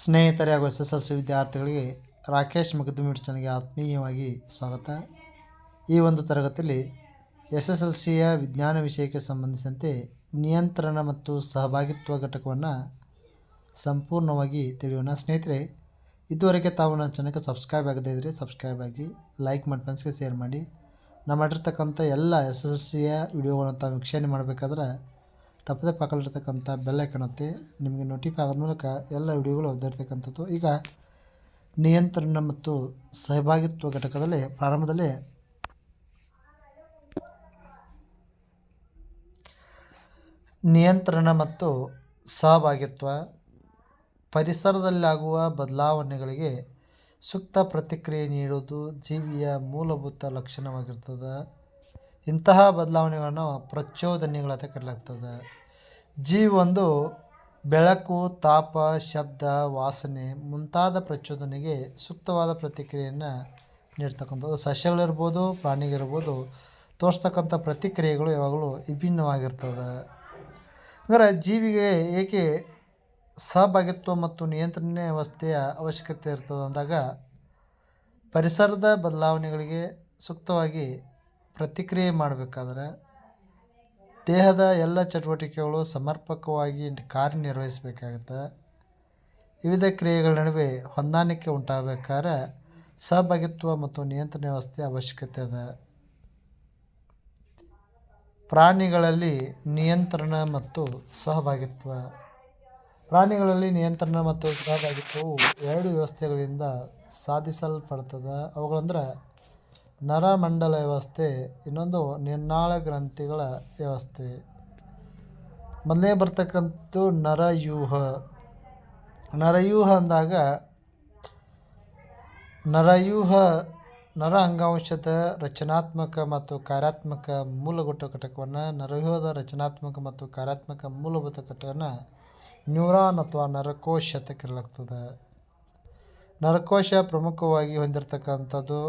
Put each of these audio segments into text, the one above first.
ಸ್ನೇಹಿತರೆ ಹಾಗೂ SSLC ವಿದ್ಯಾರ್ಥಿಗಳಿಗೆ ರಾಕೇಶ್ ಮಗದುಮಿ ಚಾನಲ್ಗೆ ಆತ್ಮೀಯವಾಗಿ ಸ್ವಾಗತ. ಈ ಒಂದು ತರಗತಿಯಲ್ಲಿ SSLCಯ ವಿಜ್ಞಾನ ವಿಷಯಕ್ಕೆ ಸಂಬಂಧಿಸಿದಂತೆ ನಿಯಂತ್ರಣ ಮತ್ತು ಸಹಭಾಗಿತ್ವ ಘಟಕವನ್ನು ಸಂಪೂರ್ಣವಾಗಿ ತಿಳಿಯೋಣ. ಸ್ನೇಹಿತರೆ, ಇದುವರೆಗೆ ತಾವು ನನ್ನ ಚಾನಲ್ಗೆ ಸಬ್ಸ್ಕ್ರೈಬ್ ಆಗದೇ ಇದ್ದರೆ ಸಬ್ಸ್ಕ್ರೈಬ್ ಆಗಿ, ಲೈಕ್ ಮಾಡಿ, ಫ್ರೆಂಡ್ಸ್ಗೆ ಶೇರ್ ಮಾಡಿ. ನಾವು ಮಾಡಿರ್ತಕ್ಕಂಥ ಎಲ್ಲ SSLCಯ ವಿಡಿಯೋಗಳನ್ನು ತಾವು ವೀಕ್ಷಣೆ ಮಾಡಬೇಕಾದ್ರೆ ತಪ್ಪದೆ ಪಕ್ಕದಲ್ಲಿರ್ತಕ್ಕಂಥ ಬೆಲ್ ಐಕಾನ್ ಒತ್ತಿ. ನಿಮಗೆ ನೋಟಿಫೈ ಆಗೋದ ಮೂಲಕ ಎಲ್ಲ ವಿಡಿಯೋಗಳು ಓದಿರ್ತಕ್ಕಂಥದ್ದು. ಈಗ ನಿಯಂತ್ರಣ ಮತ್ತು ಸಹಭಾಗಿತ್ವ ಘಟಕದಲ್ಲಿ ಪ್ರಾರಂಭದಲ್ಲಿ ನಿಯಂತ್ರಣ ಮತ್ತು ಸಹಭಾಗಿತ್ವ ಪರಿಸರದಲ್ಲಾಗುವ ಬದಲಾವಣೆಗಳಿಗೆ ಸೂಕ್ತ ಪ್ರತಿಕ್ರಿಯೆ ನೀಡುವುದು ಜೀವಿಯ ಮೂಲಭೂತ ಲಕ್ಷಣವಾಗಿರ್ತದೆ. ಇಂತಹ ಬದಲಾವಣೆಗಳನ್ನು ಪ್ರಚೋದನೆಗಳಂತ ಕರೆಯಲಾಗ್ತದೆ. ಜೀವಿ ಒಂದು ಬೆಳಕು, ತಾಪ, ಶಬ್ದ, ವಾಸನೆ ಮುಂತಾದ ಪ್ರಚೋದನೆಗೆ ಸೂಕ್ತವಾದ ಪ್ರತಿಕ್ರಿಯೆಯನ್ನು ನೀಡ್ತಕ್ಕಂಥದ್ದು. ಸಸ್ಯಗಳಿರ್ಬೋದು, ಪ್ರಾಣಿಗಳಿರ್ಬೋದು, ತೋರಿಸ್ತಕ್ಕಂಥ ಪ್ರತಿಕ್ರಿಯೆಗಳು ಯಾವಾಗಲೂ ವಿಭಿನ್ನವಾಗಿರ್ತದೆ. ಅಂದರೆ ಜೀವಿಗೆ ಏಕೆ ಸಹಭಾಗಿತ್ವ ಮತ್ತು ನಿಯಂತ್ರಣ ವ್ಯವಸ್ಥೆಯ ಅವಶ್ಯಕತೆ ಇರ್ತದೆ ಅಂದಾಗ, ಪರಿಸರದ ಬದಲಾವಣೆಗಳಿಗೆ ಸೂಕ್ತವಾಗಿ ಪ್ರತಿಕ್ರಿಯೆ ಮಾಡಬೇಕಾದ್ರೆ ದೇಹದ ಎಲ್ಲ ಚಟುವಟಿಕೆಗಳು ಸಮರ್ಪಕವಾಗಿ ಕಾರ್ಯನಿರ್ವಹಿಸಬೇಕಾಗುತ್ತೆ. ವಿವಿಧ ಕ್ರಿಯೆಗಳ ನಡುವೆ ಹೊಂದಾಣಿಕೆ ಉಂಟಾಗಬೇಕಾದ್ರೆ ಸಹಭಾಗಿತ್ವ ಮತ್ತು ನಿಯಂತ್ರಣ ವ್ಯವಸ್ಥೆ ಅವಶ್ಯಕತೆ ಇದೆ. ಪ್ರಾಣಿಗಳಲ್ಲಿ ನಿಯಂತ್ರಣ ಮತ್ತು ಸಹಭಾಗಿತ್ವ. ಪ್ರಾಣಿಗಳಲ್ಲಿ ನಿಯಂತ್ರಣ ಮತ್ತು ಸಹಭಾಗಿತ್ವವು ಎರಡು ವ್ಯವಸ್ಥೆಗಳಿಂದ ಸಾಧಿಸಲ್ಪಡ್ತದೆ. ಅವುಗಳಂದ್ರೆ ನರಮಂಡಲ ವ್ಯವಸ್ಥೆ, ಇನ್ನೊಂದು ನಿರ್ನಾಳ ಗ್ರಂಥಿಗಳ ವ್ಯವಸ್ಥೆ. ಮೊದಲೇ ಬರ್ತಕ್ಕಂಥದ್ದು ನರವ್ಯೂಹ. ನರವ್ಯೂಹ ಅಂದಾಗ ನರ ಅಂಗಾಂಶದ ರಚನಾತ್ಮಕ ಮತ್ತು ಕಾರ್ಯಾತ್ಮಕ ಮೂಲಭೂತ ಘಟಕವನ್ನು ನರವ್ಯೂಹದ ರಚನಾತ್ಮಕ ಮತ್ತು ಕಾರ್ಯಾತ್ಮಕ ಮೂಲಭೂತ ಘಟಕವನ್ನು ನ್ಯೂರಾನ್ ಅಥವಾ ನರಕೋಶ ಅಂತ ಕರೆಯಲಾಗ್ತದೆ. ನರಕೋಶ ಪ್ರಮುಖವಾಗಿ ಹೊಂದಿರತಕ್ಕಂಥದ್ದು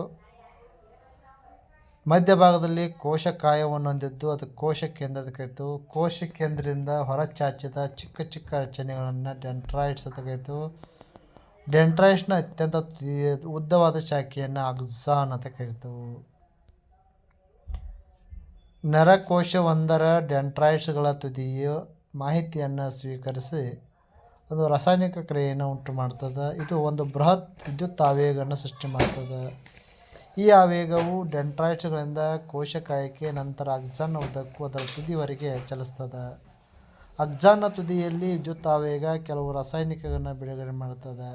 ಮಧ್ಯಭಾಗದಲ್ಲಿ ಕೋಶಕಾಯವನ್ನು ಹೊಂದಿದ್ದು ಅದು ಕೋಶ ಕೇಂದ್ರ ಅಂತ ಕರಿತೀವಿ. ಕೋಶ ಕೇಂದ್ರದಿಂದ ಹೊರಚಾಚಿದ ಚಿಕ್ಕ ಚಿಕ್ಕ ರಚನೆಗಳನ್ನು ಡೆಂಡ್ರೈಟ್ಸ್ ಅಂತ ಕರಿತೀವಿ. ಡೆಂಡ್ರೈಟ್ಸ್ನ ಅತ್ಯಂತ ಉದ್ದವಾದ ಶಾಖೆಯನ್ನು ಅಕ್ಸಾನ್ ಅಂತ ಕರಿತೀವಿ. ನರಕೋಶವೊಂದರ ಡೆಂಡ್ರೈಟ್ಸ್ಗಳ ತುದಿಯು ಮಾಹಿತಿಯನ್ನು ಸ್ವೀಕರಿಸಿ ಒಂದು ರಾಸಾಯನಿಕ ಕ್ರಿಯೆಯನ್ನು ಉಂಟು ಮಾಡ್ತದೆ. ಇದು ಒಂದು ಬೃಹತ್ ವಿದ್ಯುತ್ ಆವೇಗವನ್ನು ಸೃಷ್ಟಿ ಮಾಡ್ತದೆ. ಈ ಆವೇಗವು ಡೆಂಡ್ರೈಟ್ಸ್ಗಳಿಂದ ಕೋಶಕಾಯಕ್ಕೆ, ನಂತರ ಅಕ್ಸಾನ್ನ ಉದ್ದಕ್ಕೂ ಅದರ ತುದಿವರೆಗೆ ಚಲಿಸ್ತದೆ. ಅಕ್ಸಾನ್ನ ತುದಿಯಲ್ಲಿ ವಿದ್ಯುತ್ ಆವೇಗ ಕೆಲವು ರಾಸಾಯನಿಕಗಳನ್ನು ಬಿಡುಗಡೆ ಮಾಡುತ್ತದೆ.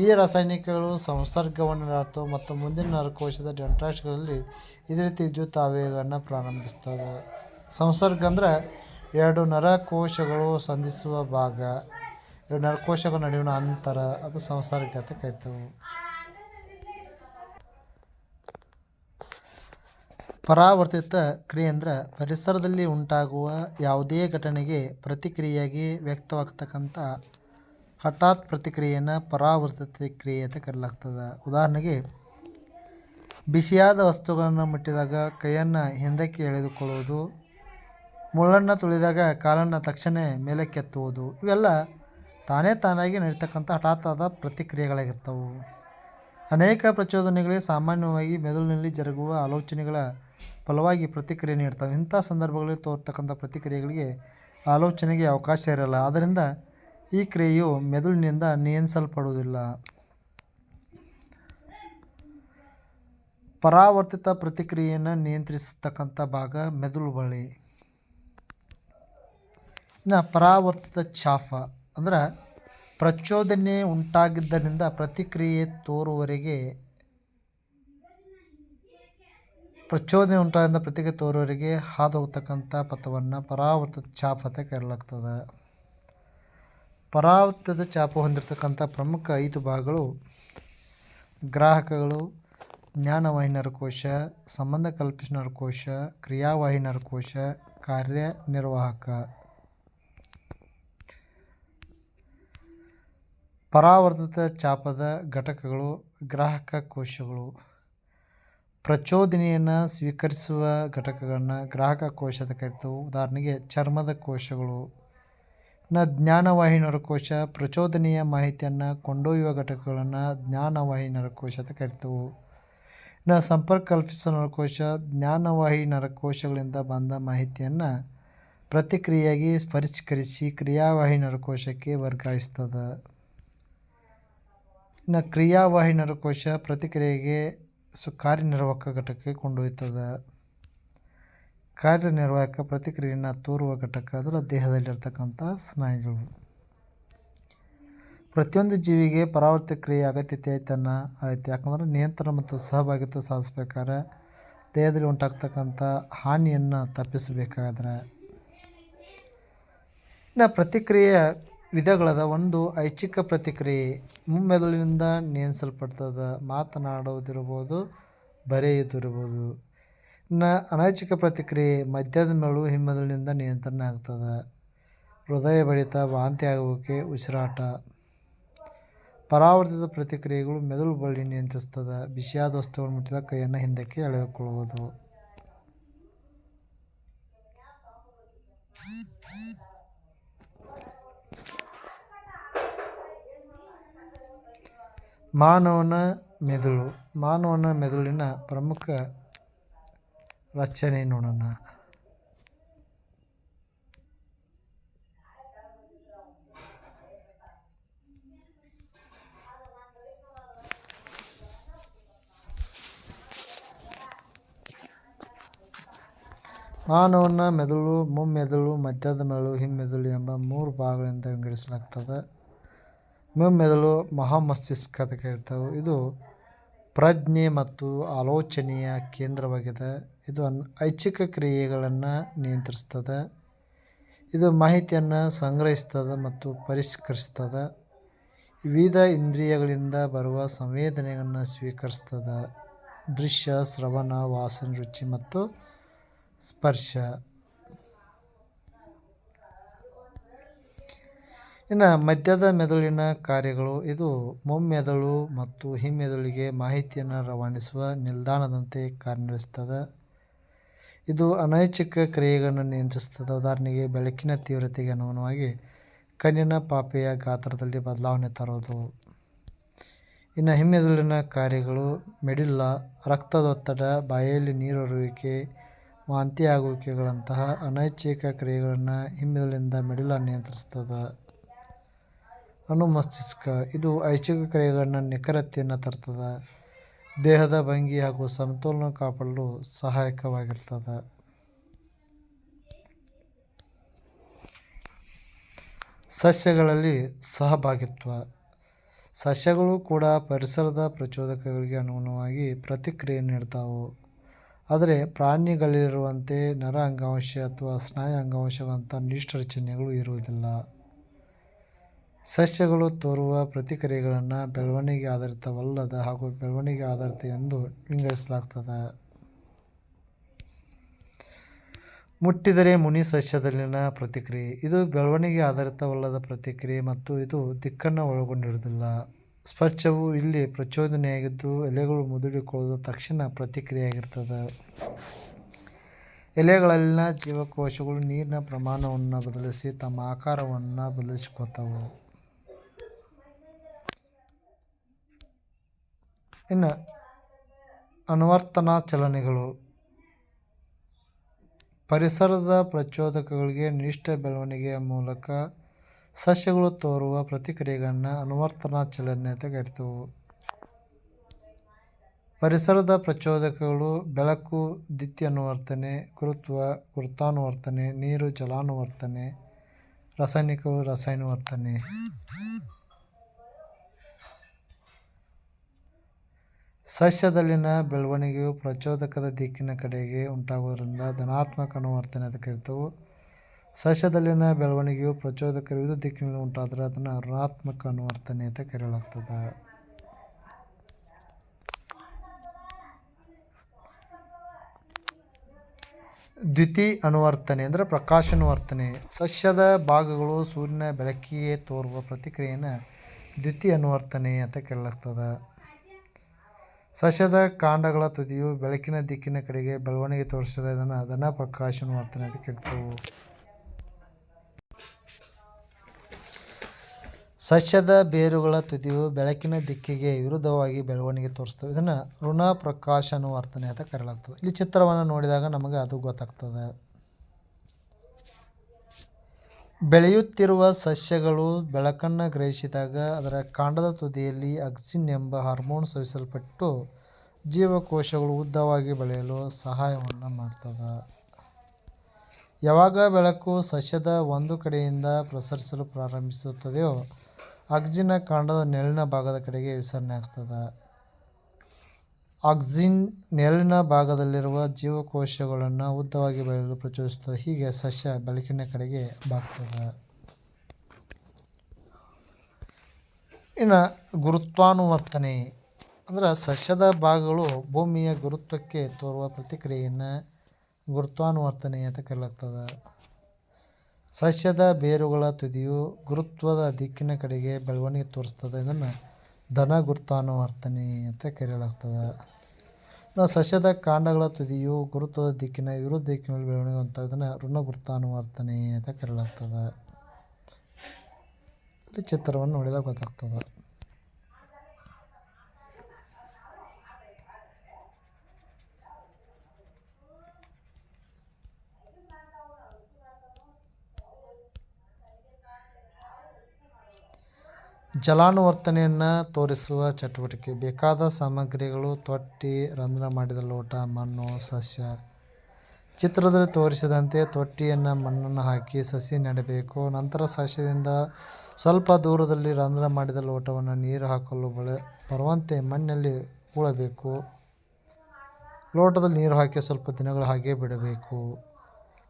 ಈ ರಾಸಾಯನಿಕಗಳು ಸಂಸರ್ಗವನ್ನು ನಡೆಸುತ್ತವೆ ಮತ್ತು ಮುಂದಿನ ನರಕೋಶದ ಡೆಂಡ್ರೈಟ್ಸ್ಗಳಲ್ಲಿ ಇದೇ ರೀತಿ ವಿದ್ಯುತ್ ಆವೇಗವನ್ನು ಪ್ರಾರಂಭಿಸ್ತದೆ. ಸಂಸರ್ಗ ಅಂದರೆ ಎರಡು ನರಕೋಶಗಳು ಸಂಧಿಸುವ ಭಾಗ, ಎರಡು ನರಕೋಶಗಳ ನಡುವಿನ ಅಂತರ, ಅದು ಸಂಸರ್ಗ ಅಂತ ಕರಿತೇವೆ. ಪರಾವರ್ತಿತ ಕ್ರಿಯೆ ಅಂದರೆ ಪರಿಸರದಲ್ಲಿ ಉಂಟಾಗುವ ಯಾವುದೇ ಘಟನೆಗೆ ಪ್ರತಿಕ್ರಿಯೆಯಾಗಿ ವ್ಯಕ್ತವಾಗ್ತಕ್ಕಂಥ ಹಠಾತ್ ಪ್ರತಿಕ್ರಿಯೆಯನ್ನು ಪರಾವರ್ತಿತ ಕ್ರಿಯೆ ಅಂತ ಕರೆಯಲಾಗ್ತದೆ. ಉದಾಹರಣೆಗೆ, ಬಿಸಿಯಾದ ವಸ್ತುಗಳನ್ನು ಮುಟ್ಟಿದಾಗ ಕೈಯನ್ನು ಹಿಂದಕ್ಕೆ ಎಳೆದುಕೊಳ್ಳುವುದು, ಮುಳ್ಳನ್ನು ತುಳಿದಾಗ ಕಾಲನ್ನು ತಕ್ಷಣ ಮೇಲಕ್ಕೆತ್ತುವುದು, ಇವೆಲ್ಲ ತಾನಾಗಿ ನಡೀತಕ್ಕಂಥ ಹಠಾತ್ತಾದ ಪ್ರತಿಕ್ರಿಯೆಗಳಾಗಿರ್ತವೆ. ಅನೇಕ ಪ್ರಚೋದನೆಗಳಿಗೆ ಸಾಮಾನ್ಯವಾಗಿ ಮೆದುಳಿನಲ್ಲಿ ಜರುಗುವ ಆಲೋಚನೆಗಳ ಫಲವಾಗಿ ಪ್ರತಿಕ್ರಿಯೆ ನೀಡ್ತವೆ. ಇಂಥ ಸಂದರ್ಭಗಳಲ್ಲಿ ತೋರ್ತಕ್ಕಂಥ ಪ್ರತಿಕ್ರಿಯೆಗಳಿಗೆ ಆಲೋಚನೆಗೆ ಅವಕಾಶ ಇರಲ್ಲ. ಆದ್ದರಿಂದ ಈ ಕ್ರಿಯೆಯು ಮೆದುಳಿನಿಂದ ನಿಯಂತ್ರಿಸಲ್ಪಡುವುದಿಲ್ಲ. ಪರಾವರ್ತಿತ ಪ್ರತಿಕ್ರಿಯೆಯನ್ನು ನಿಯಂತ್ರಿಸತಕ್ಕಂಥ ಭಾಗ ಮೆದುಳು ಬಳ್ಳಿ. ಇನ್ನು ಪರಾವರ್ತಿತ ಚಾಪ ಅಂದರೆ ಪ್ರಚೋದನೆ ಉಂಟಾಗಿದ್ದರಿಂದ ಪ್ರತಿಕ್ರಿಯೆ ತೋರುವವರೆಗೆ ಹಾದು ಹೋಗ್ತಕ್ಕಂಥ ಪಥವನ್ನು ಪರಾವರ್ತಿತ ಚಾಪ ಅಂತ ಕರೆಯಲಾಗ್ತದೆ. ಪರಾವರ್ತಿತ ಚಾಪ ಹೊಂದಿರತಕ್ಕಂಥ ಪ್ರಮುಖ 5 ಭಾಗಗಳು: ಗ್ರಾಹಕಗಳು, ಜ್ಞಾನವಾಹಿ ನರಕೋಶ, ಸಂಬಂಧ ಕಲ್ಪಿಸುವ ನರಕೋಶ, ಕ್ರಿಯಾವಾಹಿ ನರಕೋಶ, ಕಾರ್ಯನಿರ್ವಾಹಕ. ಪರಾವರ್ತಿತ ಚಾಪದ ಘಟಕಗಳು: ಗ್ರಾಹಕ ಕೋಶಗಳು. ಪ್ರಚೋದನೆಯನ್ನು ಸ್ವೀಕರಿಸುವ ಘಟಕಗಳನ್ನು ಗ್ರಾಹಕ ಕೋಶ ಅಂತ ಕರಿತೇವೆ. ಉದಾಹರಣೆಗೆ ಚರ್ಮದ ಕೋಶಗಳು, ಜ್ಞಾನವಾಹಿ ನರಕೋಶ ಪ್ರಚೋದನೆಯ ಮಾಹಿತಿಯನ್ನು ಕೊಂಡೊಯ್ಯುವ ಘಟಕಗಳನ್ನು ಜ್ಞಾನವಾಹಿ ನರಕೋಶ ಅಂತ ಕರಿತೇವೆ. ಸಂಪರ್ಕ ಕಲ್ಪಿಸುವ ನರಕೋಶ ಜ್ಞಾನವಾಹಿ ನರಕೋಶಗಳಿಂದ ಬಂದ ಮಾಹಿತಿಯನ್ನು ಪ್ರತಿಕ್ರಿಯೆಯಾಗಿ ಪರಿಷ್ಕರಿಸಿ ಕ್ರಿಯಾವಾಹಿ ನರಕೋಶಕ್ಕೆ ವರ್ಗಾಯಿಸ್ತದೆ. ಕ್ರಿಯಾವಾಹಿ ನರಕೋಶ ಪ್ರತಿಕ್ರಿಯೆಗೆ ಕಾರ್ಯನಿರ್ವಾಹಕ ಘಟಕಕ್ಕೆ ಕೊಂಡೊಯ್ತದೆ. ಕಾರ್ಯನಿರ್ವಾಹಕ ಪ್ರತಿಕ್ರಿಯೆಯನ್ನು ತೋರುವ ಘಟಕ ಅಂದರೆ ದೇಹದಲ್ಲಿರ್ತಕ್ಕಂಥ ಸ್ನಾಯುಗಳು. ಪ್ರತಿಯೊಂದು ಜೀವಿಗೆ ಪರಾವರ್ತಿತ ಕ್ರಿಯೆ ಅಗತ್ಯತೆ ಐತೆ. ಯಾಕಂದ್ರೆ ನಿಯಂತ್ರಣ ಮತ್ತು ಸಹಭಾಗಿತ್ವ ಸಾಧಿಸ್ಬೇಕಾದ್ರೆ ದೇಹದಲ್ಲಿ ಉಂಟಾಗ್ತಕ್ಕಂಥ ಹಾನಿಯನ್ನು ತಪ್ಪಿಸಬೇಕಾದ್ರೆ. ಪ್ರತಿಕ್ರಿಯೆಯ ವಿಧಗಳದ. ಒಂದು, ಐಚ್ಛಿಕ ಪ್ರತಿಕ್ರಿಯೆ ಮುಮ್ಮೆದುಳಿನಿಂದ ನಿಯಂತ್ರಿಸಲ್ಪಡ್ತದೆ. ಮಾತನಾಡುವುದಿರ್ಬೋದು, ಬರೆಯುವುದಿರ್ಬೋದು. ಅನೈಚ್ಛಿಕ ಪ್ರತಿಕ್ರಿಯೆ ಮಧ್ಯದ ಮೆದುಳು ಹಿಮ್ಮೆದುಳಿನಿಂದ ನಿಯಂತ್ರಣ ಆಗ್ತದೆ. ಹೃದಯ ಬಡಿತ, ವಾಂತಿ ಆಗುವಿಕೆ, ಉಸಿರಾಟ. ಪರಾವರ್ತಿತ ಪ್ರತಿಕ್ರಿಯೆಗಳು ಮೆದುಳು ಬಳ್ಳಿ ನಿಯಂತ್ರಿಸ್ತದೆ. ಬಿಸಿಯಾದ ವಸ್ತುಗಳು ಮುಟ್ಟಿದ ಕೈಯನ್ನು ಹಿಂದಕ್ಕೆ ಎಳೆದುಕೊಳ್ಳುವುದು. ಮಾನವನ ಮೆದುಳು. ಮಾನವನ ಮೆದುಳಿನ ಪ್ರಮುಖ ರಚನೆ ನೋಡೋಣ. ಮಾನವನ ಮೆದುಳು ಮುಮ್ಮೆದುಳು, ಮಧ್ಯದ ಮೆದುಳು, ಹಿಮ್ಮೆದುಳು ಎಂಬ 3 ಭಾಗಗಳಿಂದ ವಿಂಗಡಿಸಲಾಗ್ತದೆ. ಮುಮ್ಮೆದುಳು ಮಹಾಮಸ್ತಿಷ್ಕ ಅಂತ ಕರೀತಾವೆ. ಇದು ಪ್ರಜ್ಞೆ ಮತ್ತು ಆಲೋಚನೆಯ ಕೇಂದ್ರವಾಗಿದೆ. ಇದು ಐಚ್ಛಿಕ ಕ್ರಿಯೆಗಳನ್ನು ನಿಯಂತ್ರಿಸ್ತದೆ. ಇದು ಮಾಹಿತಿಯನ್ನು ಸಂಗ್ರಹಿಸ್ತದೆ ಮತ್ತು ಪರಿಷ್ಕರಿಸ್ತದೆ. ವಿವಿಧ ಇಂದ್ರಿಯಗಳಿಂದ ಬರುವ ಸಂವೇದನೆಗಳನ್ನು ಸ್ವೀಕರಿಸ್ತದೆ. ದೃಶ್ಯ, ಶ್ರವಣ, ವಾಸನೆ, ರುಚಿ ಮತ್ತು ಸ್ಪರ್ಶ. ಇನ್ನು ಮಧ್ಯದ ಮೆದುಳಿನ ಕಾರ್ಯಗಳು. ಇದು ಮುಮ್ಮೆದುಳು ಮತ್ತು ಹಿಮ್ಮೆದುಳಿಗೆ ಮಾಹಿತಿಯನ್ನು ರವಾನಿಸುವ ನಿಲ್ದಾಣದಂತೆ ಕಾರ್ಯನಿರ್ವಹಿಸ್ತದೆ. ಇದು ಅನೈಚ್ಛಿಕ ಕ್ರಿಯೆಗಳನ್ನು ನಿಯಂತ್ರಿಸ್ತದೆ. ಉದಾಹರಣೆಗೆ ಬೆಳಕಿನ ತೀವ್ರತೆಗೆ ಅನುಗುಣವಾಗಿ ಕಣ್ಣಿನ ಪಾಪೆಯ ಗಾತ್ರದಲ್ಲಿ ಬದಲಾವಣೆ ತರೋದು. ಇನ್ನು ಹಿಮ್ಮೆದುಳಿನ ಕಾರ್ಯಗಳು. ಮೆಡುಲ್ಲಾ ರಕ್ತದೊತ್ತಡ, ಬಾಯಲ್ಲಿ ನೀರುರುವಿಕೆ, ವಾಂತಿ ಆಗುವಿಕೆಗಳಂತಹ ಅನೈಚ್ಛಿಕ ಕ್ರಿಯೆಗಳನ್ನು ಹಿಮ್ಮೆದುಳಿನಿಂದ ಮೆಡುಲ್ಲಾ ನಿಯಂತ್ರಿಸ್ತದೆ. ಅನುಮಸ್ತಿಷ್ಕ. ಇದು ಐಚ್ಛಿಕ ಕ್ರಿಯೆಗಳನ್ನು ನಿಖರತೆಯನ್ನು ತರ್ತದೆ. ದೇಹದ ಭಂಗಿ ಹಾಗೂ ಸಮತೋಲನ ಕಾಪಾಡಲು ಸಹಾಯಕವಾಗಿರ್ತದೆ. ಸಸ್ಯಗಳಲ್ಲಿ ಸಹಭಾಗಿತ್ವ. ಸಸ್ಯಗಳು ಕೂಡ ಪರಿಸರದ ಪ್ರಚೋದಕಗಳಿಗೆ ಅನುಗುಣವಾಗಿ ಪ್ರತಿಕ್ರಿಯೆ ನೀಡ್ತಾವೆ. ಆದರೆ ಪ್ರಾಣಿಗಳಲ್ಲಿರುವಂತೆ ನರ ಅಂಗಾಂಶ ಅಥವಾ ಸ್ನಾಯು ಅಂಗಾಂಶವಂಥ ನಿರ್ದಿಷ್ಟ ರಚನೆಗಳು ಇರುವುದಿಲ್ಲ. ಸಸ್ಯಗಳು ತೋರುವ ಪ್ರತಿಕ್ರಿಯೆಗಳನ್ನು ಬೆಳವಣಿಗೆ ಆಧಾರಿತವಲ್ಲದ ಹಾಗೂ ಬೆಳವಣಿಗೆ ಆಧಾರಿತ ಎಂದು ವಿಂಗಡಿಸಲಾಗ್ತದೆ. ಮುಟ್ಟಿದರೆ ಮುನಿ ಸಸ್ಯದಲ್ಲಿನ ಪ್ರತಿಕ್ರಿಯೆ. ಇದು ಬೆಳವಣಿಗೆ ಆಧಾರಿತವಲ್ಲದ ಪ್ರತಿಕ್ರಿಯೆ ಮತ್ತು ಇದು ದಿಕ್ಕನ್ನು ಒಳಗೊಂಡಿರುವುದಿಲ್ಲ. ಸ್ಪರ್ಶವು ಇಲ್ಲಿ ಪ್ರಚೋದನೆಯಾಗಿದ್ದು ಎಲೆಗಳು ಮುದುಡಿಕೊಳ್ಳುವುದು ತಕ್ಷಣ ಪ್ರತಿಕ್ರಿಯೆಯಾಗಿರ್ತದೆ. ಎಲೆಗಳಲ್ಲಿನ ಜೀವಕೋಶಗಳು ನೀರಿನ ಪ್ರಮಾಣವನ್ನು ಬದಲಿಸಿ ತಮ್ಮ ಆಕಾರವನ್ನು ಬದಲಿಸಿಕೊಳ್ತಾವೆ. ಇನ್ನು ಅನುವರ್ತನಾ ಚಲನೆಗಳು. ಪರಿಸರದ ಪ್ರಚೋದಕಗಳಿಗೆ ನಿರ್ದಿಷ್ಟ ಬೆಳವಣಿಗೆಯ ಮೂಲಕ ಸಸ್ಯಗಳು ತೋರುವ ಪ್ರತಿಕ್ರಿಯೆಗಳನ್ನು ಅನುವರ್ತನಾ ಚಲನೆ ಅಂತ ಕರಿತೇವೆ. ಪರಿಸರದ ಪ್ರಚೋದಕಗಳು ಬೆಳಕು ದ್ಯುತಿ-ಅನುವರ್ತನೆ, ಗುರುತ್ವಾನುವರ್ತನೆ, ನೀರು ಜಲಾನುವರ್ತನೆ, ರಾಸಾಯನಿಕವು ರಸಾಯನಾನುವರ್ತನೆ. ಸಸ್ಯದಲ್ಲಿನ ಬೆಳವಣಿಗೆಯು ಪ್ರಚೋದಕದ ದಿಕ್ಕಿನ ಕಡೆಗೆ ಉಂಟಾಗುವುದರಿಂದ ಧನಾತ್ಮಕ ಅನುವರ್ತನೆ ಅಂತ ಕರಿತೇವೆ. ಸಸ್ಯದಲ್ಲಿನ ಬೆಳವಣಿಗೆಯು ಪ್ರಚೋದಕರ ವಿರುದ್ಧ ದಿಕ್ಕಿನಲ್ಲಿ ಉಂಟಾದರೆ ಅದನ್ನು ಋಣಾತ್ಮಕ ಅನುವರ್ತನೆ ಅಂತ ಕರೆಯಲಾಗ್ತದೆ. ದ್ಯುತಿ ಅನುವರ್ತನೆ ಅಂದರೆ ಪ್ರಕಾಶಾನುವರ್ತನೆ. ಸಸ್ಯದ ಭಾಗಗಳು ಸೂರ್ಯನ ಬೆಳಕಿಗೆ ತೋರುವ ಪ್ರತಿಕ್ರಿಯೆಯನ್ನು ದ್ಯುತಿ ಅನುವರ್ತನೆ ಅಂತ ಕರೆಯಲಾಗ್ತದೆ. ಸಸ್ಯದ ಕಾಂಡಗಳ ತುದಿಯು ಬೆಳಕಿನ ದಿಕ್ಕಿನ ಕಡೆಗೆ ಬೆಳವಣಿಗೆ ತೋರಿಸಿದರೆ ಇದನ್ನು ಧನ ಪ್ರಕಾಶಾನುವರ್ತನೆ ಅಂತ ಕರಿತೇವೆ. ಸಸ್ಯದ ಬೇರುಗಳ ತುದಿಯು ಬೆಳಕಿನ ದಿಕ್ಕಿಗೆ ವಿರುದ್ಧವಾಗಿ ಬೆಳವಣಿಗೆ ತೋರಿಸ್ತವೆ. ಇದನ್ನು ಋಣ ಪ್ರಕಾಶಾನುವರ್ತನೆ ಅಂತ ಕರೆಯಲಾಗ್ತದೆ. ಇಲ್ಲಿ ಚಿತ್ರವನ್ನು ನೋಡಿದಾಗ ನಮಗೆ ಅದು ಗೊತ್ತಾಗ್ತದೆ. ಬೆಳೆಯುತ್ತಿರುವ ಸಸ್ಯಗಳು ಬೆಳಕನ್ನು ಗ್ರಹಿಸಿದಾಗ ಅದರ ಕಾಂಡದ ತುದಿಯಲ್ಲಿ ಆಕ್ಸಿನ್ ಎಂಬ ಹಾರ್ಮೋನ್ ಸ್ರವಿಸಲ್ಪಟ್ಟು ಜೀವಕೋಶಗಳು ಉದ್ದವಾಗಿ ಬೆಳೆಯಲು ಸಹಾಯವನ್ನು ಮಾಡ್ತದೆ. ಯಾವಾಗ ಬೆಳಕು ಸಸ್ಯದ ಒಂದು ಕಡೆಯಿಂದ ಪ್ರಸರಿಸಲು ಪ್ರಾರಂಭಿಸುತ್ತದೆಯೋ ಆಕ್ಸಿನ್ ಕಾಂಡದ ನೆರಳಿನ ಭಾಗದ ಕಡೆಗೆ ವಿಸರಣೆ ಆಗ್ತದೆ. ಆಕ್ಸಿನ್ ನೆರಳಿನ ಭಾಗದಲ್ಲಿರುವ ಜೀವಕೋಶಗಳನ್ನು ಉದ್ದವಾಗಿ ಬೆಳೆಯಲು ಪ್ರಚೋದಿಸುತ್ತದೆ. ಹೀಗೆ ಸಸ್ಯ ಬೆಳಕಿನ ಕಡೆಗೆ ಬಾಗ್ತದೆ. ಇನ್ನು ಗುರುತ್ವಾನುವರ್ತನೆ ಅಂದ್ರೆ ಸಸ್ಯದ ಭಾಗಗಳು ಭೂಮಿಯ ಗುರುತ್ವಕ್ಕೆ ತೋರುವ ಪ್ರತಿಕ್ರಿಯೆಯನ್ನು ಗುರುತ್ವಾನುವರ್ತನೆ ಅಂತ ಕರೆಯಲಾಗ್ತದೆ. ಸಸ್ಯದ ಬೇರುಗಳ ತುದಿಯು ಗುರುತ್ವದ ದಿಕ್ಕಿನ ಕಡೆಗೆ ಬೆಳವಣಿಗೆ ತೋರಿಸ್ತದೆ. ಇದನ್ನು ಧನ ಗುರುತ್ವಾನುವರ್ತನೆ ಅಂತ ಕರೆಯಲಾಗ್ತದೆ. ಸಸ್ಯದ ಕಾಂಡಗಳ ತುದಿಯು ಗುರುತ್ವದ ದಿಕ್ಕಿನ ವಿರುದ್ಧ ದಿಕ್ಕಿನಲ್ಲಿ ಬೆಳವಣಿಗೆ ಹೊಂದುತ್ತವೆ. ಇದನ್ನು ಋಣ ಗುರುತ್ವಾನುವರ್ತನೆ ಅಂತ ಕರೆಯಲಾಗ್ತದೆ. ಇಲ್ಲಿ ಚಿತ್ರವನ್ನು ನೋಡಿದಾಗ ಗೊತ್ತಾಗ್ತದೆ. ಜಲಾನುವರ್ತನೆಯನ್ನು ತೋರಿಸುವ ಚಟುವಟಿಕೆ. ಬೇಕಾದ ಸಾಮಗ್ರಿಗಳು: ತೊಟ್ಟಿ, ರಂಧ್ರ ಮಾಡಿದ ಲೋಟ, ಮಣ್ಣು, ಸಸ್ಯ. ಚಿತ್ರದಲ್ಲಿ ತೋರಿಸಿದಂತೆ ತೊಟ್ಟಿಯನ್ನು ಮಣ್ಣನ್ನು ಹಾಕಿ ಸಸಿ ನೆಡಬೇಕು. ನಂತರ ಸಸ್ಯದಿಂದ ಸ್ವಲ್ಪ ದೂರದಲ್ಲಿ ರಂಧ್ರ ಮಾಡಿದ ಲೋಟವನ್ನು ನೀರು ಹಾಕಲು ಬರುವಂತೆ ಮಣ್ಣಲ್ಲಿ ಹೂಳಬೇಕು. ಲೋಟದಲ್ಲಿ ನೀರು ಹಾಕಿ ಸ್ವಲ್ಪ ದಿನಗಳು ಹಾಗೆ ಬಿಡಬೇಕು.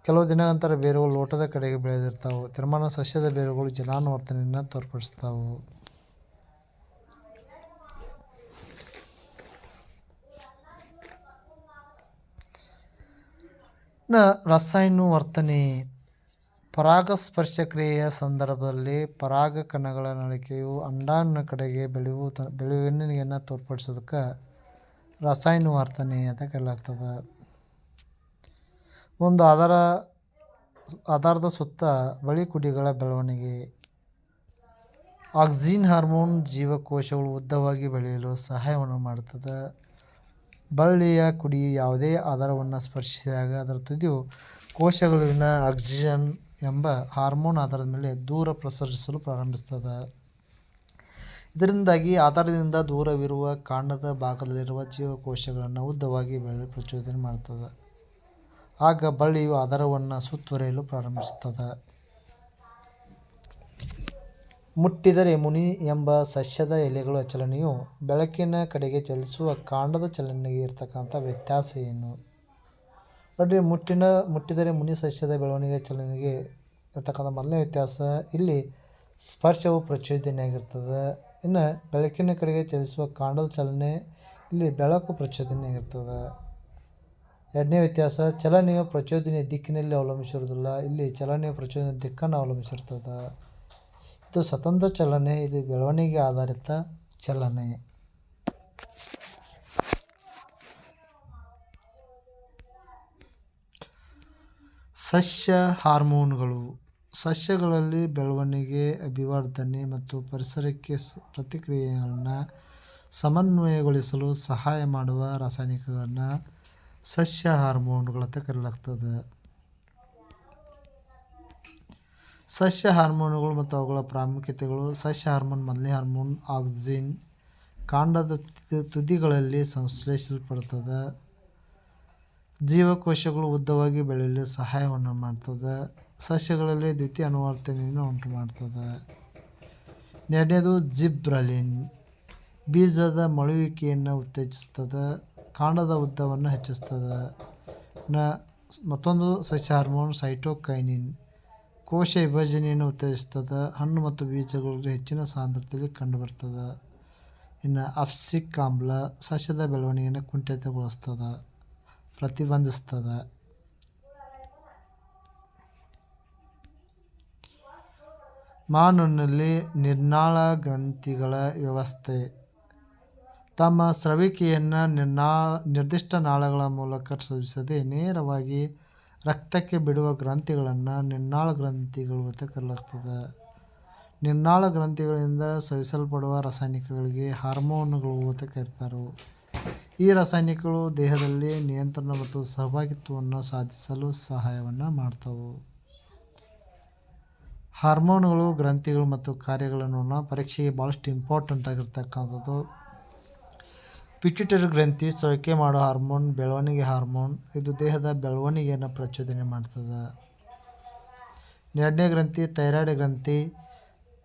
ಕೆಲವು ದಿನಗಳ ನಂತರ ಬೇರುಗಳು ಲೋಟದ ಕಡೆಗೆ ಬೆಳೆದಿರ್ತಾವೆ. ತೀರ್ಮಾನ: ಸಸ್ಯದ ಬೇರುಗಳು ಜಲಾನುವರ್ತನೆಯನ್ನು ತೋರ್ಪಡಿಸ್ತಾವೆ. ರಸಾಯನುವರ್ತನೆ. ಪರಾಗಸ್ಪರ್ಶ ಕ್ರಿಯೆಯ ಸಂದರ್ಭದಲ್ಲಿ ಪರಾಗ ಕಣಗಳ ನಳಿಕೆಯು ಅಂಡಾಣುವಿನ ಕಡೆಗೆ ಬೆಳವಣಿಗೆಯನ್ನು ತೋರ್ಪಡಿಸೋದಕ್ಕೆ ರಸಾಯನುವರ್ತನೆ ಅಂತ ಕರೆಯಲಾಗ್ತದೆ. ಒಂದು ಆಧಾರದ ಸುತ್ತ ಬಳ್ಳಿ ಕುಡಿಗಳ ಬೆಳವಣಿಗೆ. ಆಕ್ಸಿನ್ ಹಾರ್ಮೋನ್ ಜೀವಕೋಶಗಳು ಉದ್ದವಾಗಿ ಬೆಳೆಯಲು ಸಹಾಯವನ್ನು ಮಾಡುತ್ತದೆ. ಬಳ್ಳಿಯ ಕುಡಿಯು ಯಾವುದೇ ಆಧಾರವನ್ನು ಸ್ಪರ್ಶಿಸಿದಾಗ ಅದರ ತುದಿಯು ಕೋಶಗಳಲ್ಲಿನ ಆಕ್ಸಿನ್ ಎಂಬ ಹಾರ್ಮೋನ್ ಆಧಾರದ ಮೇಲೆ ದೂರ ಪ್ರಸರಿಸಲು ಪ್ರಾರಂಭಿಸುತ್ತದೆ. ಇದರಿಂದಾಗಿ ಆಧಾರದಿಂದ ದೂರವಿರುವ ಕಾಂಡದ ಭಾಗದಲ್ಲಿರುವ ಜೀವಕೋಶಗಳನ್ನು ಉದ್ದವಾಗಿ ಬೆಳೆಯಲು ಪ್ರಚೋದನೆ ಮಾಡುತ್ತದೆ. ಆಗ ಬಳ್ಳಿಯು ಆಧಾರವನ್ನು ಸುತ್ತುವರಿಯಲು ಪ್ರಾರಂಭಿಸುತ್ತದೆ. ಮುಟ್ಟಿದರೆ ಮುನಿ ಎಂಬ ಸಸ್ಯದ ಎಲೆಗಳ ಚಲನೆಯು ಬೆಳಕಿನ ಕಡೆಗೆ ಚಲಿಸುವ ಕಾಂಡದ ಚಲನೆಗೆ ಇರತಕ್ಕಂಥ ವ್ಯತ್ಯಾಸ ಏನು? ನೋಡಿ, ಮುಟ್ಟಿದರೆ ಮುನಿ ಸಸ್ಯದ ಬೆಳವಣಿಗೆ ಚಲನೆಗೆ ಇರತಕ್ಕಂಥ ಮೊದಲನೇ ವ್ಯತ್ಯಾಸ, ಇಲ್ಲಿ ಸ್ಪರ್ಶವು ಪ್ರಚೋದನೆಯಾಗಿರ್ತದೆ. ಇನ್ನು ಬೆಳಕಿನ ಕಡೆಗೆ ಚಲಿಸುವ ಕಾಂಡದ ಚಲನೆ, ಇಲ್ಲಿ ಬೆಳಕು ಪ್ರಚೋದನೆಯಾಗಿರ್ತದೆ. ಎರಡನೇ ವ್ಯತ್ಯಾಸ, ಚಲನೆಯು ಪ್ರಚೋದನೆಯ ದಿಕ್ಕಿನಲ್ಲಿ ಅವಲಂಬಿಸಿರುವುದಿಲ್ಲ. ಇಲ್ಲಿ ಚಲನೆಯು ಪ್ರಚೋದನೆಯ ದಿಕ್ಕನ್ನು ಅವಲಂಬಿಸಿರ್ತದೆ. ಇದು ಸ್ವತಂತ್ರ ಚಲನೆ, ಇದು ಬೆಳವಣಿಗೆ ಆಧಾರಿತ ಚಲನೆ. ಸಸ್ಯ ಹಾರ್ಮೋನುಗಳು. ಸಸ್ಯಗಳಲ್ಲಿ ಬೆಳವಣಿಗೆ, ಅಭಿವರ್ಧನೆ ಮತ್ತು ಪರಿಸರಕ್ಕೆ ಪ್ರತಿಕ್ರಿಯೆಗಳನ್ನು ಸಮನ್ವಯಗೊಳಿಸಲು ಸಹಾಯ ಮಾಡುವ ರಾಸಾಯನಿಕಗಳನ್ನು ಸಸ್ಯ ಹಾರ್ಮೋನುಗಳಂತ ಕರೆಯಲಾಗ್ತದೆ. ಸಸ್ಯ ಹಾರ್ಮೋನುಗಳು ಮತ್ತು ಅವುಗಳ ಪ್ರಾಮುಖ್ಯತೆಗಳು. ಸಸ್ಯ ಹಾರ್ಮೋನ್. ಮೊದಲನೇ ಹಾರ್ಮೋನ್ ಆಕ್ಸಿನ್ ಕಾಂಡದ ತುದಿಗಳಲ್ಲಿ ಸಂಶ್ಲೇಷಿಸಲ್ಪಡುತ್ತದೆ. ಜೀವಕೋಶಗಳು ಉದ್ದವಾಗಿ ಬೆಳೆಯಲು ಸಹಾಯವನ್ನು ಮಾಡ್ತದೆ. ಸಸ್ಯಗಳಲ್ಲಿ ದ್ವಿತೀಯ ಅನುವರ್ತನೆಯನ್ನು ಉಂಟು ಮಾಡ್ತದೆ. ಎರಡನೇದು ಜಿಬ್ರಲಿನ್ ಬೀಜದ ಮೊಳೆಯುವಿಕೆಯನ್ನು ಉತ್ತೇಜಿಸ್ತದೆ. ಕಾಂಡದ ಉದ್ದವನ್ನು ಹೆಚ್ಚಿಸ್ತದೆ. ಮತ್ತೊಂದು ಸಸ್ಯ ಹಾರ್ಮೋನ್ ಸೈಟೋಕೈನಿನ್ ಕೋಶ ವಿಭಜನೆಯನ್ನು ಉತ್ತೇಜಿಸ್ತದೆ. ಹಣ್ಣು ಮತ್ತು ಬೀಜಗಳಲ್ಲಿ ಹೆಚ್ಚಿನ ಸಾಂದ್ರತೆಯಲ್ಲಿ ಕಂಡುಬರ್ತದೆ. ಇನ್ನು ಅಬ್ಸಿಕ್ ಆಮ್ಲ ಸಸ್ಯದ ಬೆಳವಣಿಗೆಯನ್ನು ಕುಂಠಿತಗೊಳಿಸ್ತದೆ, ಪ್ರತಿಬಂಧಿಸ್ತದೆ. ಮಾನವನಲ್ಲಿ ನಿರ್ನಾಳ ಗ್ರಂಥಿಗಳ ವ್ಯವಸ್ಥೆ. ತಮ್ಮ ಸ್ರವಿಕೆಯನ್ನು ನಿರ್ದಿಷ್ಟ ನಾಳಗಳ ಮೂಲಕ ಸ್ರವಿಸದೆ ನೇರವಾಗಿ ರಕ್ತಕ್ಕೆ ಬಿಡುವ ಗ್ರಂಥಿಗಳನ್ನು ನಿರ್ನಾಳ ಗ್ರಂಥಿಗಳು ಅಂತ ಕರೆಯಲಾಗ್ತದೆ. ನಿರ್ನಾಳ ಗ್ರಂಥಿಗಳಿಂದ ಸ್ರವಿಸಲ್ಪಡುವ ರಾಸಾಯನಿಕಗಳಿಗೆ ಹಾರ್ಮೋನುಗಳು ಅಂತ ಕರೀತಾರೆ. ಈ ರಾಸಾಯನಿಕಗಳು ದೇಹದಲ್ಲಿ ನಿಯಂತ್ರಣ ಮತ್ತು ಸಹಭಾಗಿತ್ವವನ್ನು ಸಾಧಿಸಲು ಸಹಾಯವನ್ನು ಮಾಡ್ತವೆ. ಹಾರ್ಮೋನುಗಳು ಗ್ರಂಥಿಗಳು ಮತ್ತು ಕಾರ್ಯಗಳನ್ನು ಪರೀಕ್ಷೆಗೆ ಭಾಳಷ್ಟು ಇಂಪಾರ್ಟೆಂಟ್ ಆಗಿರ್ತಕ್ಕಂಥದ್ದು. ಪಿಟ್ಯೂಟರಿ ಗ್ರಂಥಿ ಸ್ರವಿಕೆ ಮಾಡೋ ಹಾರ್ಮೋನ್, ಬೆಳವಣಿಗೆ ಹಾರ್ಮೋನ್. ಇದು ದೇಹದ ಬೆಳವಣಿಗೆಯನ್ನು ಪ್ರಚೋದನೆ ಮಾಡ್ತದೆ. ಎರಡನೇ ಗ್ರಂಥಿ ಥೈರಾಯ್ಡ್ ಗ್ರಂಥಿ.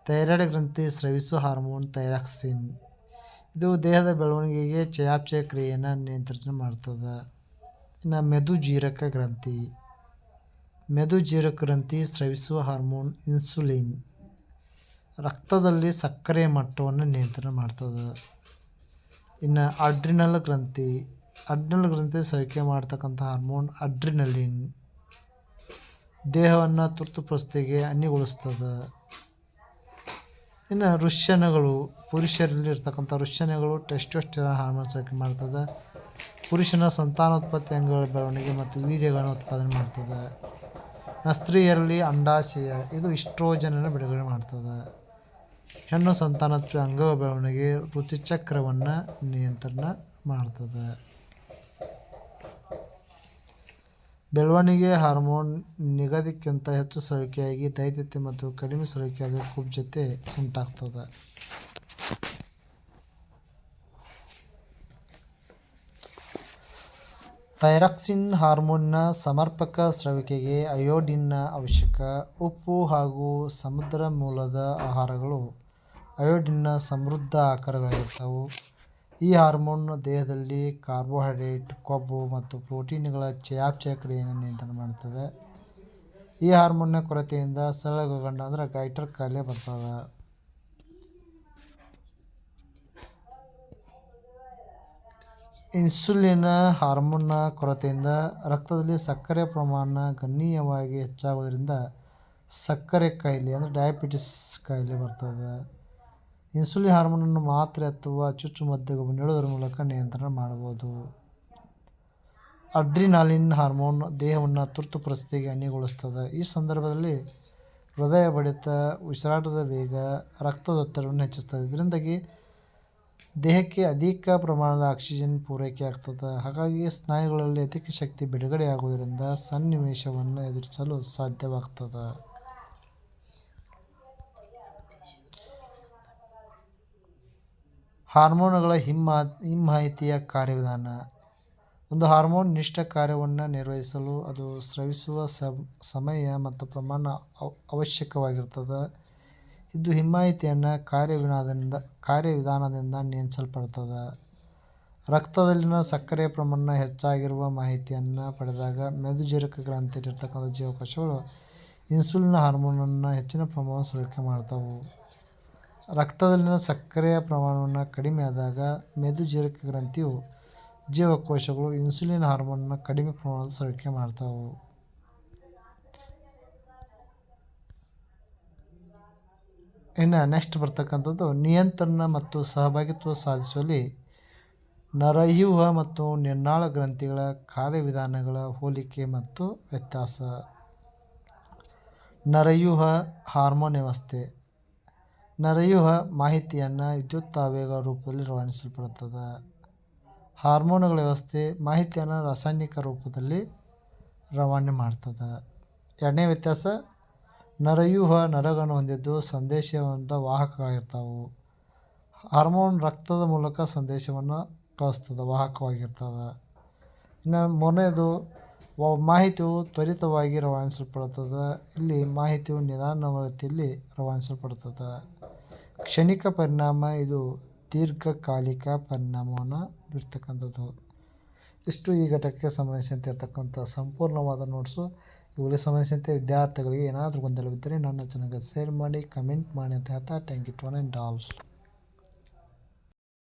ಥೈರಾಯ್ಡ್ ಗ್ರಂಥಿ ಸ್ರವಿಸೋ ಹಾರ್ಮೋನ್ ಥೈರಾಕ್ಸಿನ್. ಇದು ದೇಹದ ಬೆಳವಣಿಗೆಗೆ ಚಯಾಪಚಯ ಕ್ರಿಯೆಯನ್ನು ನಿಯಂತ್ರಣ ಮಾಡ್ತದೆ. ಇನ್ನು ಮೆದುಜೀರಕ ಗ್ರಂಥಿ. ಮೆದುಜೀರಕ ಗ್ರಂಥಿ ಸ್ರವಿಸುವ ಹಾರ್ಮೋನ್ ಇನ್ಸುಲಿನ್. ರಕ್ತದಲ್ಲಿ ಸಕ್ಕರೆ ಮಟ್ಟವನ್ನು ನಿಯಂತ್ರಣ ಮಾಡ್ತದೆ. ಇನ್ನು ಅಡ್ರಿನಲ್ ಗ್ರಂಥಿ. ಅಡ್ರಿನಲ್ ಗ್ರಂಥಿ ಸ್ರವಿಕೆ ಮಾಡ್ತಕ್ಕಂಥ ಹಾರ್ಮೋನ್ ಅಡ್ರಿನಲಿನ್. ದೇಹವನ್ನು ತುರ್ತು ಪರಿಸ್ಥಿತಿಗೆ ಅಣಿಗೊಳಿಸ್ತದೆ. ಇನ್ನು ವೃಷಣಗಳು. ಪುರುಷರಲ್ಲಿ ಇರ್ತಕ್ಕಂಥ ವೃಷಣಗಳು ಟೆಸ್ಟೋಸ್ಟೆರಾನ್ ಹಾರ್ಮೋನ್ ಸ್ರವಿಕೆ ಮಾಡ್ತದೆ. ಪುರುಷನ ಸಂತಾನೋತ್ಪತ್ತಿ ಅಂಗಗಳ ಬೆಳವಣಿಗೆ ಮತ್ತು ವೀರ್ಯಗಳನ್ನು ಉತ್ಪಾದನೆ ಮಾಡ್ತದೆ. ಸ್ತ್ರೀಯರಲ್ಲಿ ಅಂಡಾಶಯ. ಇದು ಈಸ್ಟ್ರೋಜನನ್ನು ಬಿಡುಗಡೆ ಮಾಡ್ತದೆ. ಹೆಣ್ಣು ಸಂತಾನೋತ್ಪತ್ತಿ ಅಂಗಗಳ ಬೆಳವಣಿಗೆ ಋತುಚಕ್ರವನ್ನು ನಿಯಂತ್ರಣ ಮಾಡ್ತದೆ. ಬೆಳವಣಿಗೆ ಹಾರ್ಮೋನ್ ನಿಗದಿಕ್ಕಿಂತ ಹೆಚ್ಚು ಸ್ರವಿಕೆಯಾಗಿ ದೈತ್ಯತೆ ಮತ್ತು ಕಡಿಮೆ ಸ್ರವಿಕೆಯಾಗಿ ಕುಬ್ಜತೆ ಉಂಟಾಗ್ತದೆ. ಥೈರಾಕ್ಸಿನ್ ಹಾರ್ಮೋನ್ನ ಸಮರ್ಪಕ ಸ್ರವಿಕೆಗೆ ಅಯೋಡಿನ್ನ ಅವಶ್ಯಕ. ಉಪ್ಪು ಹಾಗೂ ಸಮುದ್ರ ಮೂಲದ ಆಹಾರಗಳು ಅಯೋಡಿನ್ನ ಸಮೃದ್ಧ ಆಹಾರಗಳಾಗಿರ್ತವೆ. ಈ ಹಾರ್ಮೋನ್ ದೇಹದಲ್ಲಿ ಕಾರ್ಬೋಹೈಡ್ರೇಟ್, ಕೊಬ್ಬು ಮತ್ತು ಪ್ರೋಟೀನ್ಗಳ ಚಯಾಪಚಯ ಕ್ರಿಯೆಯನ್ನು ನಿಯಂತ್ರಣ ಮಾಡ್ತದೆ. ಈ ಹಾರ್ಮೋನ್ನ ಕೊರತೆಯಿಂದ ಸರಳಗಂಡ ಗೈಟರ್ ಕಾಯಿಲೆ ಬರ್ತದೆ. ಇನ್ಸುಲಿನ್ ಹಾರ್ಮೋನ್ನ ಕೊರತೆಯಿಂದ ರಕ್ತದಲ್ಲಿ ಸಕ್ಕರೆ ಪ್ರಮಾಣ ಗಣನೀಯವಾಗಿ ಹೆಚ್ಚಾಗುವುದರಿಂದ ಸಕ್ಕರೆ ಕಾಯಿಲೆ ಡಯಾಬಿಟಿಸ್ ಕಾಯಿಲೆ ಬರ್ತದೆ. ಇನ್ಸುಲಿನ್ ಹಾರ್ಮೋನನ್ನು ಮಾತ್ರೆ ಅಥವಾ ಚುಚ್ಚುಮದ್ದುಗಳನ್ನು ನೀಡುವುದರ ಮೂಲಕ ನಿಯಂತ್ರಣ ಮಾಡಬಹುದು. ಅಡ್ರಿನಾಲಿನ್ ಹಾರ್ಮೋನ್ ದೇಹವನ್ನು ತುರ್ತು ಪರಿಸ್ಥಿತಿಗೆ ಅಣಿಗೊಳಿಸ್ತದೆ. ಈ ಸಂದರ್ಭದಲ್ಲಿ ಹೃದಯ ಬಡಿತ, ಉಸಿರಾಟದ ವೇಗ, ರಕ್ತದೊತ್ತಡವನ್ನು ಹೆಚ್ಚಿಸ್ತದೆ. ಇದರಿಂದಾಗಿ ದೇಹಕ್ಕೆ ಅಧಿಕ ಪ್ರಮಾಣದ ಆಕ್ಸಿಜನ್ ಪೂರೈಕೆ ಆಗ್ತದೆ. ಹಾಗಾಗಿ ಸ್ನಾಯುಗಳಲ್ಲಿ ಅಧಿಕ ಶಕ್ತಿ ಬಿಡುಗಡೆಯಾಗುವುದರಿಂದ ಸನ್ನಿವೇಶವನ್ನು ಎದುರಿಸಲು ಸಾಧ್ಯವಾಗ್ತದೆ. ಹಾರ್ಮೋನುಗಳ ಹಿಮ್ಮಾಹಿತಿಯ ಕಾರ್ಯವಿಧಾನ. ಒಂದು ಹಾರ್ಮೋನ್ ನಿರ್ದಿಷ್ಟ ಕಾರ್ಯವನ್ನು ನಿರ್ವಹಿಸಲು ಅದು ಸ್ರವಿಸುವ ಸಮಯ ಮತ್ತು ಪ್ರಮಾಣ ಅವಶ್ಯಕವಾಗಿರ್ತದೆ. ಇದು ಹಿಮ್ಮಾಹಿತಿಯನ್ನು ಕಾರ್ಯವಿಧಾನದಿಂದ ನಿಯಂತ್ರಿಸಲ್ಪಡ್ತದೆ. ರಕ್ತದಲ್ಲಿನ ಸಕ್ಕರೆಯ ಪ್ರಮಾಣ ಹೆಚ್ಚಾಗಿರುವ ಮಾಹಿತಿಯನ್ನು ಪಡೆದಾಗ ಮೆದುಜೀರಕ ಗ್ರಂಥಿಯಲ್ಲಿರ್ತಕ್ಕಂಥ ಜೀವಕೋಶಗಳು ಇನ್ಸುಲಿನ್ ಹಾರ್ಮೋನನ್ನು ಹೆಚ್ಚಿನ ಪ್ರಮಾಣದಲ್ಲಿ ಸ್ರವಿಕೆ ಮಾಡ್ತವೆ. ರಕ್ತದಲ್ಲಿನ ಸಕ್ಕರೆಯ ಪ್ರಮಾಣವನ್ನು ಕಡಿಮೆ ಆದಾಗ ಮೆದುಜೀರಕ ಗ್ರಂಥಿಯು ಜೀವಕೋಶಗಳು ಇನ್ಸುಲಿನ್ ಹಾರ್ಮೋನನ್ನು ಕಡಿಮೆ ಪ್ರಮಾಣದಲ್ಲಿ ಸ್ರವಿಕೆ ಮಾಡ್ತವೆ. ಇನ್ನು ನೆಕ್ಸ್ಟ್ ಬರ್ತಕ್ಕಂಥದ್ದು ನಿಯಂತ್ರಣ ಮತ್ತು ಸಹಭಾಗಿತ್ವ ಸಾಧಿಸುವಲ್ಲಿ ನರವ್ಯೂಹ ಮತ್ತು ನಿರ್ನಾಳ ಗ್ರಂಥಿಗಳ ಕಾರ್ಯವಿಧಾನಗಳ ಹೋಲಿಕೆ ಮತ್ತು ವ್ಯತ್ಯಾಸ. ನರವ್ಯೂಹ ಹಾರ್ಮೋನ್ ವ್ಯವಸ್ಥೆ. ನರವ್ಯೂಹ ಮಾಹಿತಿಯನ್ನು ವಿದ್ಯುತ್ತಾವೇಗಗಳ ರೂಪದಲ್ಲಿ ರವಾನಿಸಲ್ಪಡುತ್ತದೆ. ಹಾರ್ಮೋನುಗಳ ವ್ಯವಸ್ಥೆ ಮಾಹಿತಿಯನ್ನು ರಾಸಾಯನಿಕ ರೂಪದಲ್ಲಿ ರವಾನೆ ಮಾಡ್ತದೆ. ಎರಡನೇ ವ್ಯತ್ಯಾಸ, ನರವ್ಯೂಹ ನರಗಳನ್ನು ಹೊಂದಿದ್ದು ಸಂದೇಶವಂತ ವಾಹಕಗಳಾಗಿರ್ತವೆ. ಹಾರ್ಮೋನ್ ರಕ್ತದ ಮೂಲಕ ಸಂದೇಶವನ್ನು ಕಳಿಸ್ತದೆ, ವಾಹಕವಾಗಿರ್ತದೆ. ಇನ್ನು ಮೂರನೇದು, ಮಾಹಿತಿಯು ತ್ವರಿತವಾಗಿ ರವಾನಿಸಲ್ಪಡುತ್ತದೆ. ಇಲ್ಲಿ ಮಾಹಿತಿಯು ನಿಧಾನಗತಿಯಲ್ಲಿ ರವಾನಿಸಲ್ಪಡುತ್ತದೆ. ಕ್ಷಣಿಕ ಪರಿಣಾಮ, ಇದು ದೀರ್ಘಕಾಲಿಕ ಪರಿಣಾಮವನ್ನು ಬೀರ್ತಕ್ಕಂಥದ್ದು. ಇಷ್ಟು ಈ ಘಟಕಕ್ಕೆ ಸಂಬಂಧಿಸಿದಂತೆ ಇರತಕ್ಕಂಥ ಸಂಪೂರ್ಣವಾದ ನೋಟ್ಸು. ಇವುಗಳಿಗೆ ಸಂಬಂಧಿಸಿದಂತೆ ವಿದ್ಯಾರ್ಥಿಗಳಿಗೆ ಏನಾದರೂ ಗೊಂದಲವಿದ್ದರೆ ನನ್ನ ಚಾನಲ್ಗೆ ಶೇರ್ ಮಾಡಿ, ಕಮೆಂಟ್ ಮಾಡಿ ಅಂತ ಹೇಳ್ತಾ thank you to one and all.